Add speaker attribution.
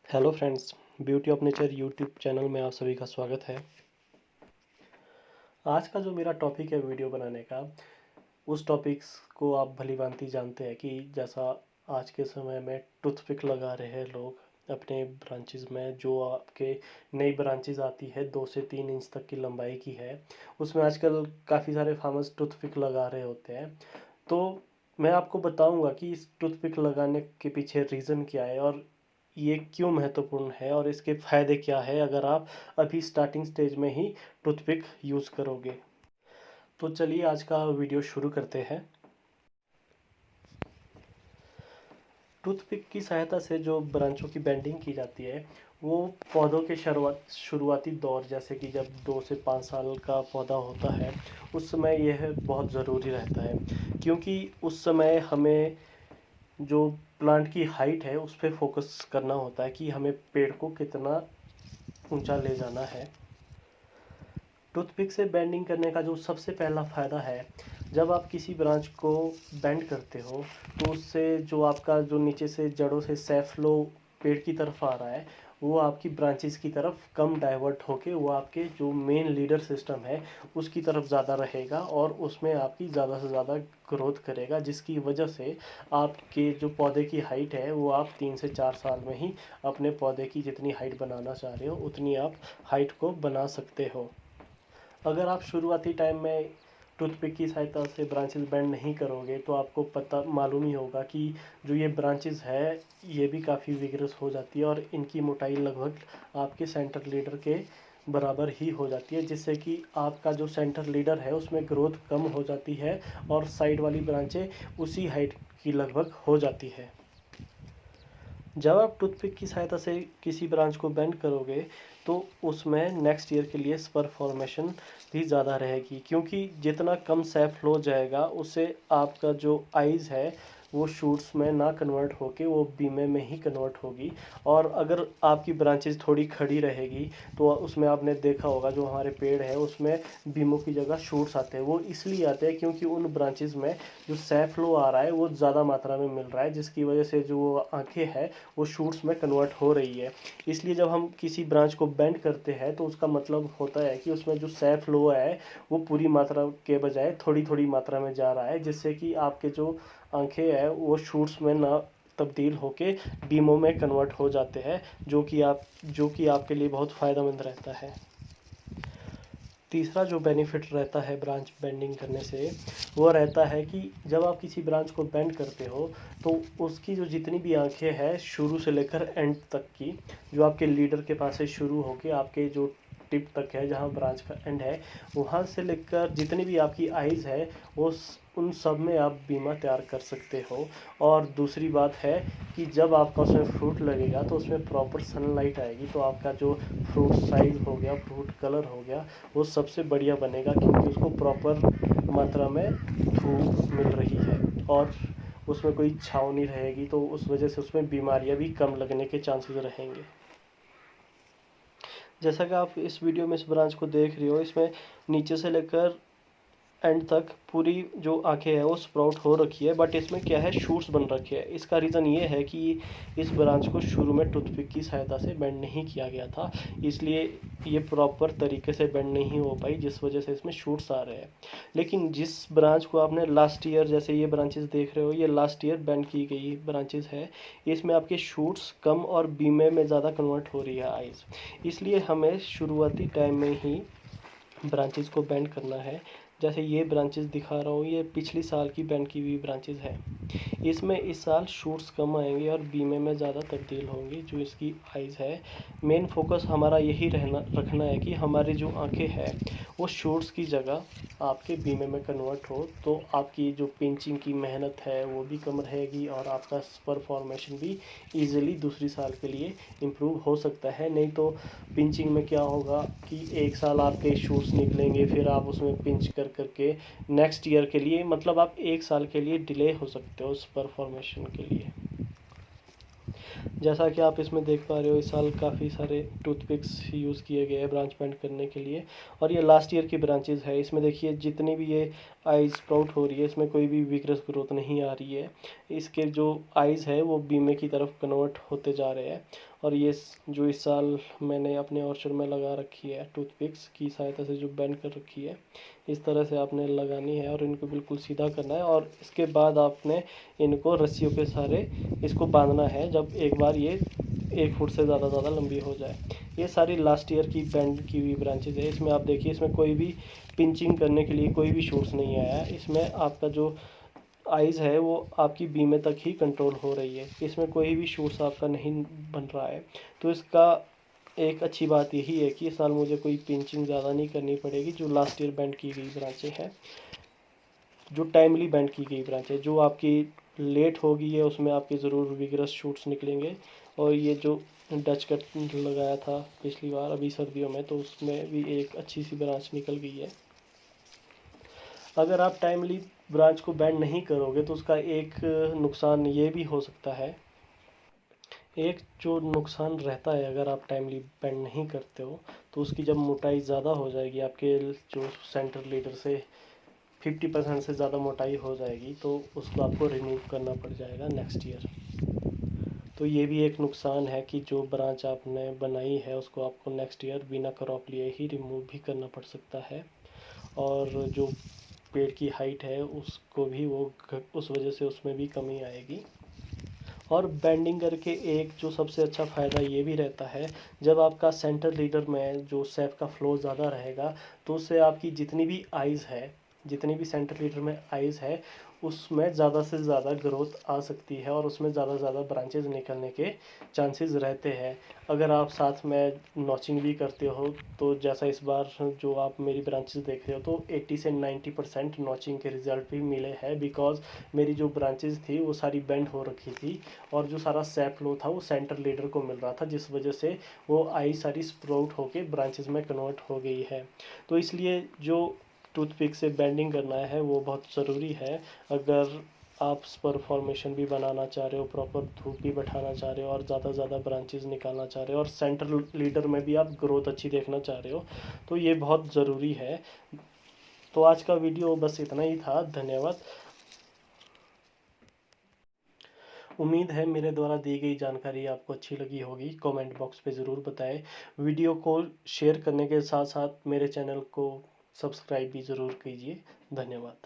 Speaker 1: Hello friends, beauty of nature YouTube channel में आप सभी का स्वागत है। आज का जो मेरा टॉपिक है वीडियो बनाने का, उस टॉपिक्स को आप भलीभांति जानते हैं कि जैसा आज के समय में टूथपिक लगा रहे हैं लोग अपने ब्रांचेस में। जो आपके नई ब्रांचेस आती है 2 से 3 इंच तक की लंबाई की है, उसमें आजकल काफ़ी सारे फार्मर्स टूथपिक लगा रहे होते हैं। तो मैं आपको बताऊंगा कि इस टूथपिक लगाने के पीछे रीज़न क्या है और ये क्यों महत्वपूर्ण है और इसके फ़ायदे क्या है अगर आप अभी स्टार्टिंग स्टेज में ही टूथपिक यूज़ करोगे। तो चलिए आज का वीडियो शुरू करते हैं। टूथपिक की सहायता से जो ब्रांचों की बेंडिंग की जाती है, वो पौधों के शुरुआती दौर, जैसे कि जब 2 से 5 साल का पौधा होता है, उस समय यह बहुत ज़रूरी रहता है। क्योंकि उस समय हमें जो प्लांट की हाइट है उस पर फोकस करना होता है कि हमें पेड़ को कितना ऊंचा ले जाना है। टूथपिक से बेंडिंग करने का जो सबसे पहला फ़ायदा है, जब आप किसी ब्रांच को बेंड करते हो तो उससे जो आपका जो नीचे से जड़ों से सैफ फ्लो पेड़ की तरफ आ रहा है, वो आपकी ब्रांचेस की तरफ कम डाइवर्ट होके वो आपके जो मेन लीडर सिस्टम है उसकी तरफ ज़्यादा रहेगा और उसमें आपकी ज़्यादा से ज़्यादा ग्रोथ करेगा, जिसकी वजह से आपके जो पौधे की हाइट है वो आप 3 से 4 साल में ही अपने पौधे की जितनी हाइट बनाना चाह रहे हो उतनी आप हाइट को बना सकते हो। अगर आप शुरुआती टाइम में टूथपिक की सहायता से ब्रांचेस बेंड नहीं करोगे तो आपको पता मालूम ही होगा कि जो ये ब्रांचेस है ये भी काफ़ी विगरस हो जाती है और इनकी मोटाई लगभग आपके सेंटर लीडर के बराबर ही हो जाती है, जिससे कि आपका जो सेंटर लीडर है उसमें ग्रोथ कम हो जाती है और साइड वाली ब्रांचें उसी हाइट की लगभग हो जाती है। जब आप टूथपिक की सहायता से किसी ब्रांच को बेंड करोगे तो उसमें नेक्स्ट ईयर के लिए स्पर फॉर्मेशन भी ज़्यादा रहेगी, क्योंकि जितना कम सैफ फ्लो जाएगा उससे आपका जो आइज़ है वो शूट्स में ना कन्वर्ट होके वो बीमे में ही कन्वर्ट होगी। और अगर आपकी ब्रांचेस थोड़ी खड़ी रहेगी तो उसमें आपने देखा होगा जो हमारे पेड़ है उसमें बीमों की जगह शूट्स आते हैं। वो इसलिए आते हैं क्योंकि उन ब्रांचेस में जो सैफ फ्लो आ रहा है वो ज़्यादा मात्रा में मिल रहा है, जिसकी वजह से जो आंखें हैं वो शूट्स में कन्वर्ट हो रही है। इसलिए जब हम किसी ब्रांच को बेंड करते हैं तो उसका मतलब होता है कि उसमें जो सैफ फ्लो है वो पूरी मात्रा के बजाय थोड़ी थोड़ी मात्रा में जा रहा है, जिससे कि आपके जो आंखें हैं वो शूट्स में ना तब्दील होके बीमों में कन्वर्ट हो जाते हैं, जो कि आपके लिए बहुत फ़ायदेमंद रहता है। तीसरा जो बेनिफिट रहता है ब्रांच बेंडिंग करने से, वो रहता है कि जब आप किसी ब्रांच को बेंड करते हो तो उसकी जो जितनी भी आंखें हैं शुरू से लेकर एंड तक की, जो आपके लीडर के पास से शुरू होके आपके जो टिप तक है जहाँ ब्रांच का एंड है, वहाँ से लेकर जितनी भी आपकी आइज़ है वो उन सब में आप बीमा तैयार कर सकते हो। और दूसरी बात है कि जब आपका उसमें फ्रूट लगेगा तो उसमें प्रॉपर सनलाइट आएगी, तो आपका जो फ्रूट साइज हो गया, फ्रूट कलर हो गया, वो सबसे बढ़िया बनेगा, क्योंकि उसको प्रॉपर मात्रा में धूप मिल रही है और उसमें कोई छाँव नहीं रहेगी, तो उस वजह से उसमें बीमारियां भी कम लगने के चांसेस रहेंगे। जैसा कि आप इस वीडियो में इस ब्रांच को देख रहे हो, इसमें नीचे से लेकर एंड तक पूरी जो आंखें हैं वो स्प्राउट हो रखी है, बट इसमें क्या है, शूट्स बन रखे हैं। इसका रीज़न ये है कि इस ब्रांच को शुरू में टूथपिक की सहायता से बेंड नहीं किया गया था, इसलिए ये प्रॉपर तरीके से बेंड नहीं हो पाई, जिस वजह से इसमें शूट्स आ रहे हैं। लेकिन जिस ब्रांच को आपने लास्ट ईयर, जैसे ये ब्रांचेस देख रहे हो, ये लास्ट ईयर बेंड की गई ब्रांचेस है, इसमें आपके शूट्स कम और बीमे में ज़्यादा कन्वर्ट हो रही है आइज़। इसलिए हमें शुरुआती टाइम में ही ब्रांचेस को बेंड करना है। जैसे ये ब्रांचेस दिखा रहा हूँ, ये पिछली साल की बेंड की हुई ब्रांचेस है। इसमें इस साल शूट्स कम आएंगे और बीमे में ज़्यादा तब्दील होंगी जो इसकी आइज़ है। मेन फोकस हमारा यही रखना है कि हमारी जो आंखें हैं वो शूट्स की जगह आपके बीमे में कन्वर्ट हो, तो आपकी जो पिंचिंग की मेहनत है वो भी कम रहेगी और आपका स्पर फॉर्मेशन भी ईजिली दूसरी साल के लिए इम्प्रूव हो सकता है। नहीं तो पिंचिंग में क्या होगा कि एक साल आपके शूट्स निकलेंगे, फिर आप उसमें पिंच कर करके नेक्स्ट ईयर के लिए, मतलब आप एक साल के लिए डिले हो सकते हो उस परफॉर्मेशन के लिए। जैसा कि आप इसमें देख पा रहे हो, इस साल काफ़ी सारे टूथपिक्स यूज़ किए गए हैं ब्रांच बेंड करने के लिए। और ये लास्ट ईयर की ब्रांचेज़ है। इसमें देखिए जितनी भी ये आई स्प्राउट हो रही है, इसमें कोई भी विग्रस ग्रोथ नहीं आ रही है। इसके जो आइज़ है वो बीमे की तरफ कन्वर्ट होते जा रहे हैं। और ये जो इस साल मैंने अपने ऑर्चर्ड में लगा रखी है टूथपिक्स की सहायता से जो बेंड कर रखी है, इस तरह से आपने लगानी है और इनको बिल्कुल सीधा करना है। और इसके बाद आपने इनको रस्सियों के सहारे इसको बांधना है, जब एक बार ये 1 फुट से ज़्यादा लंबी हो जाए। ये सारी लास्ट ईयर की बेंड की हुई ब्रांचेज है। इसमें आप देखिए, इसमें कोई भी पिंचिंग करने के लिए कोई भी शूट्स नहीं आया है। इसमें आपका जो आइज़ है वो आपकी बीमे तक ही कंट्रोल हो रही है। इसमें कोई भी शूट्स आपका नहीं बन रहा है। तो इसका एक अच्छी बात यही है कि इस साल मुझे कोई पिंचिंग ज़्यादा नहीं करनी पड़ेगी। जो लास्ट ईयर बेंड की गई ब्रांचें हैं, जो टाइमली बेंड की गई ब्रांच है, जो आपकी लेट होगी है उसमें आपके ज़रूर विगरस शूट्स निकलेंगे। और ये जो डच कट लगाया था पिछली बार अभी सर्दियों में, तो उसमें भी एक अच्छी सी ब्रांच निकल गई है। अगर आप टाइमली ब्रांच को बेंड नहीं करोगे तो उसका एक नुकसान ये भी हो सकता है। एक जो नुकसान रहता है, अगर आप टाइमली बेंड नहीं करते हो तो उसकी जब मोटाई ज़्यादा हो जाएगी, आपके जो सेंटर लीडर से 50% से ज़्यादा मोटाई हो जाएगी, तो उसको आपको रिमूव करना पड़ जाएगा नेक्स्ट ईयर। तो ये भी एक नुकसान है कि जो ब्रांच आपने बनाई है उसको आपको नेक्स्ट ईयर बिना क्रॉप लिए ही रिमूव भी करना पड़ सकता है। और जो पेड़ की हाइट है उसको भी वो उस वजह से उसमें भी कमी आएगी। और बेंडिंग करके एक जो सबसे अच्छा फ़ायदा ये भी रहता है, जब आपका सेंटर लीडर में जो सेप का फ्लो ज़्यादा रहेगा तो उससे आपकी जितनी भी आइज़ है, जितनी भी सेंटर लीडर में आइज़ है, उसमें ज़्यादा से ज़्यादा ग्रोथ आ सकती है और उसमें ज़्यादा से ज़्यादा ब्रांचेज निकलने के चांसेस रहते हैं। अगर आप साथ में नॉचिंग भी करते हो तो जैसा इस बार जो आप मेरी ब्रांचेस देख रहे हो, तो 80 से 90% नॉचिंग के रिज़ल्ट भी मिले हैं। बिकॉज़ मेरी जो ब्रांचेस थी वो सारी बेंड हो रखी थी और जो सारा सैप फ्लो था वो सेंटर लीडर को मिल रहा था, जिस वजह से वो आई सारी स्प्राउट होके ब्रांचेस में कन्वर्ट हो गई है। तो इसलिए जो टूथपिक से बेंडिंग करना है वो बहुत ज़रूरी है। अगर आप स्पर फॉर्मेशन भी बनाना चाह रहे हो, प्रॉपर धूप भी बैठाना चाह रहे हो और ज़्यादा से ज़्यादा ब्रांचेस निकालना चाह रहे हो और सेंटर लीडर में भी आप ग्रोथ अच्छी देखना चाह रहे हो, तो ये बहुत ज़रूरी है। तो आज का वीडियो बस इतना ही था। धन्यवाद। उम्मीद है मेरे द्वारा दी गई जानकारी आपको अच्छी लगी होगी। कमेंट बॉक्स पे ज़रूर बताएं। वीडियो को शेयर करने के साथ साथ मेरे चैनल को सब्सक्राइब भी ज़रूर कीजिए। धन्यवाद।